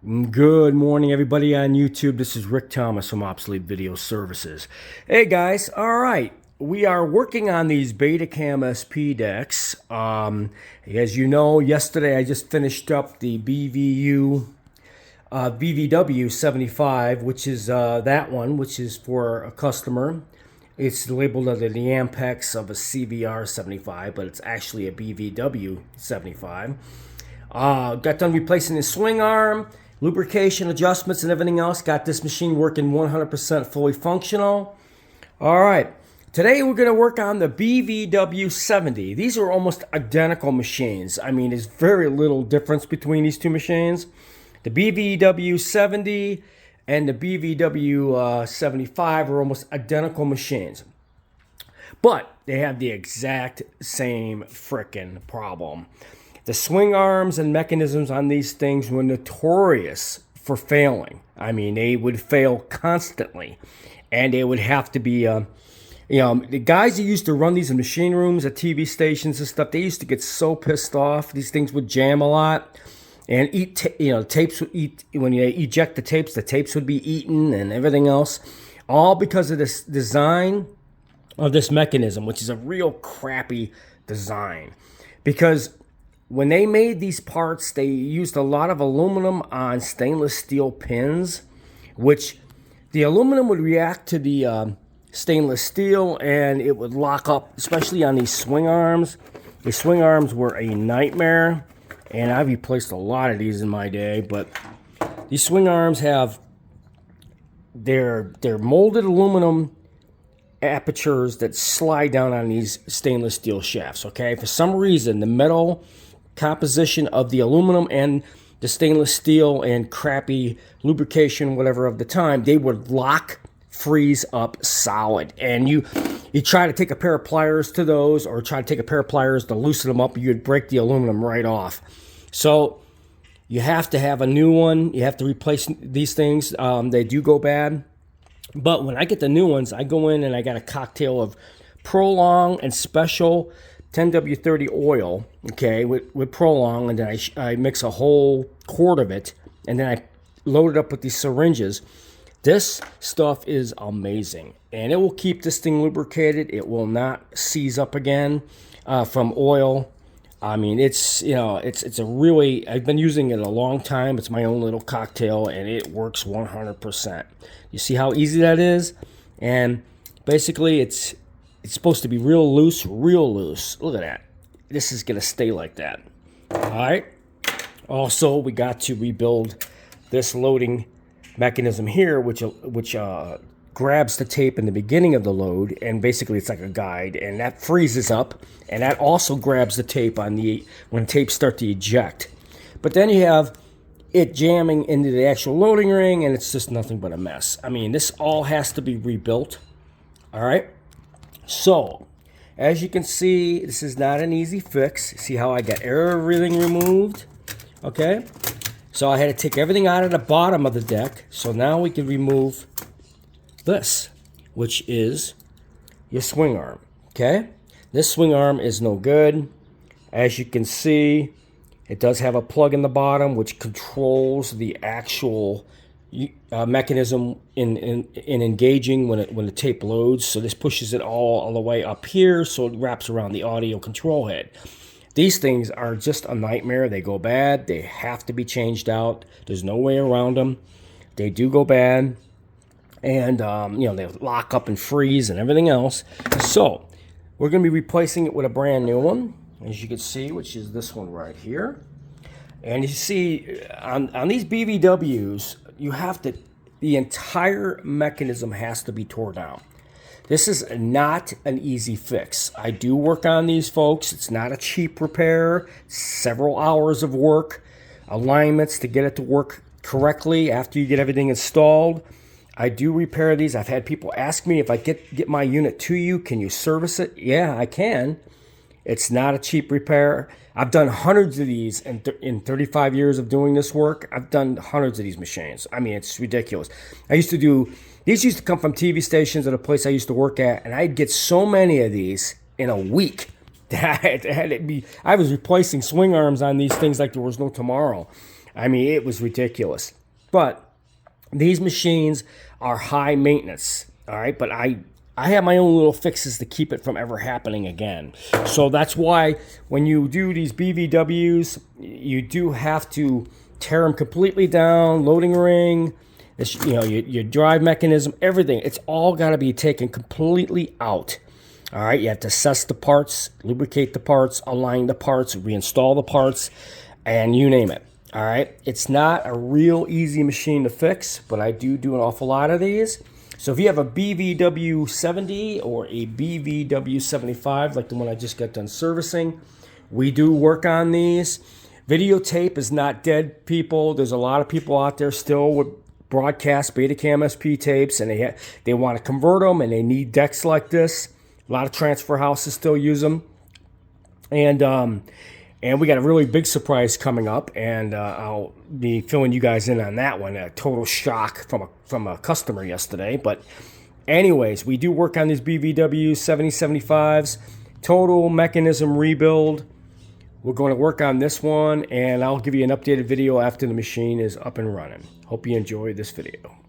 Good morning, everybody on YouTube. This is Rick Thomas from Obsolete Video Services. Hey guys, all right. We are working on these Betacam SP decks. As you know, yesterday I just finished up the BVW-75, which is that one, which is for a customer. It's labeled under the Ampex of a CVR-75, but it's actually a BVW-75. Got done replacing the swing arm, lubrication adjustments and everything else. Got this machine working 100% fully functional. All right, today we're going to work on the BVW-70. These are almost identical machines. I mean, there's very little difference between these two machines. The BVW-70 and the BVW-75 are almost identical machines. But they have the exact same frickin' problem. The swing arms and mechanisms on these things were notorious for failing. I mean, they would fail constantly. And they would have to be, the guys that used to run these in machine rooms at TV stations and stuff, they used to get so pissed off. These things would jam a lot. And tapes would eat, when you eject the tapes would be eaten and everything else. All because of this design of this mechanism, which is a real crappy design. Because when they made these parts, they used a lot of aluminum on stainless steel pins, which the aluminum would react to the stainless steel and it would lock up, especially on these swing arms. The swing arms were a nightmare, and I've replaced a lot of these in my day, but these swing arms have their molded aluminum apertures that slide down on these stainless steel shafts, okay? For some reason, the metal composition of the aluminum and the stainless steel and crappy lubrication, whatever of the time, they would freeze up solid. And you try to take a pair of pliers to those, or try to take a pair of pliers to loosen them up, you'd break the aluminum right off. So you have to have a new one. You have to replace these things. They do go bad. But when I get the new ones, I go in and I got a cocktail of Prolong and Special 10W30 oil, okay, with Prolong, and then I mix a whole quart of it, and then I load it up with these syringes. This stuff is amazing, and it will keep this thing lubricated. It will not seize up again from oil. I mean, it's a really, I've been using it a long time. It's my own little cocktail, and it works 100%. You see how easy that is? And basically, it's supposed to be real loose, real loose. Look at that. This is going to stay like that. All right. Also, we got to rebuild this loading mechanism here, which grabs the tape in the beginning of the load, and basically it's like a guide, and that freezes up, and that also grabs the tape when tapes start to eject. But then you have it jamming into the actual loading ring, and it's just nothing but a mess. I mean, this all has to be rebuilt. All right. So, as you can see, this is not an easy fix. See how I got everything removed? Okay. So I had to take everything out of the bottom of the deck. So now we can remove this, which is your swing arm. Okay. This swing arm is no good. As you can see, it does have a plug in the bottom, which controls the actual mechanism in engaging when the tape loads. So this pushes it all the way up here, so it wraps around the audio control head. These things are just a nightmare. They go bad. They have to be changed out. There's no way around them. They do go bad, and they lock up and freeze and everything else. So we're going to be replacing it with a brand new one, as you can see, which is this one right here. And you see on these BVWs, the entire mechanism has to be torn down. This is not an easy fix. I do work on these, folks. It's not a cheap repair. Several hours of work, alignments to get it to work correctly after you get everything installed. I do repair these. I've had people ask me, if I get my unit to you, can you service it? Yeah, I can. It's not a cheap repair. I've done hundreds of these in 35 years of doing this work. I've done hundreds of these machines. I mean, it's ridiculous. These used to come from TV stations at a place I used to work at, and I'd get so many of these in a week that I was replacing swing arms on these things like there was no tomorrow. I mean, it was ridiculous. But these machines are high maintenance, all right? But I have my own little fixes to keep it from ever happening again. So that's why when you do these BVWs, you do have to tear them completely down, loading ring, your drive mechanism, everything. It's all got to be taken completely out. All right, you have to assess the parts, lubricate the parts, align the parts, reinstall the parts, and you name it. All right, it's not a real easy machine to fix, but I do an awful lot of these. So if you have a BVW-70 or a BVW-75, like the one I just got done servicing, we do work on these. Videotape is not dead, people. There's a lot of people out there still with broadcast Betacam SP tapes, and they want to convert them, and they need decks like this. A lot of transfer houses still use them. And we got a really big surprise coming up, and I'll be filling you guys in on that one. A total shock from a customer yesterday. But anyways, we do work on these BVW 7075s. Total mechanism rebuild. We're going to work on this one, and I'll give you an updated video after the machine is up and running. Hope you enjoy this video.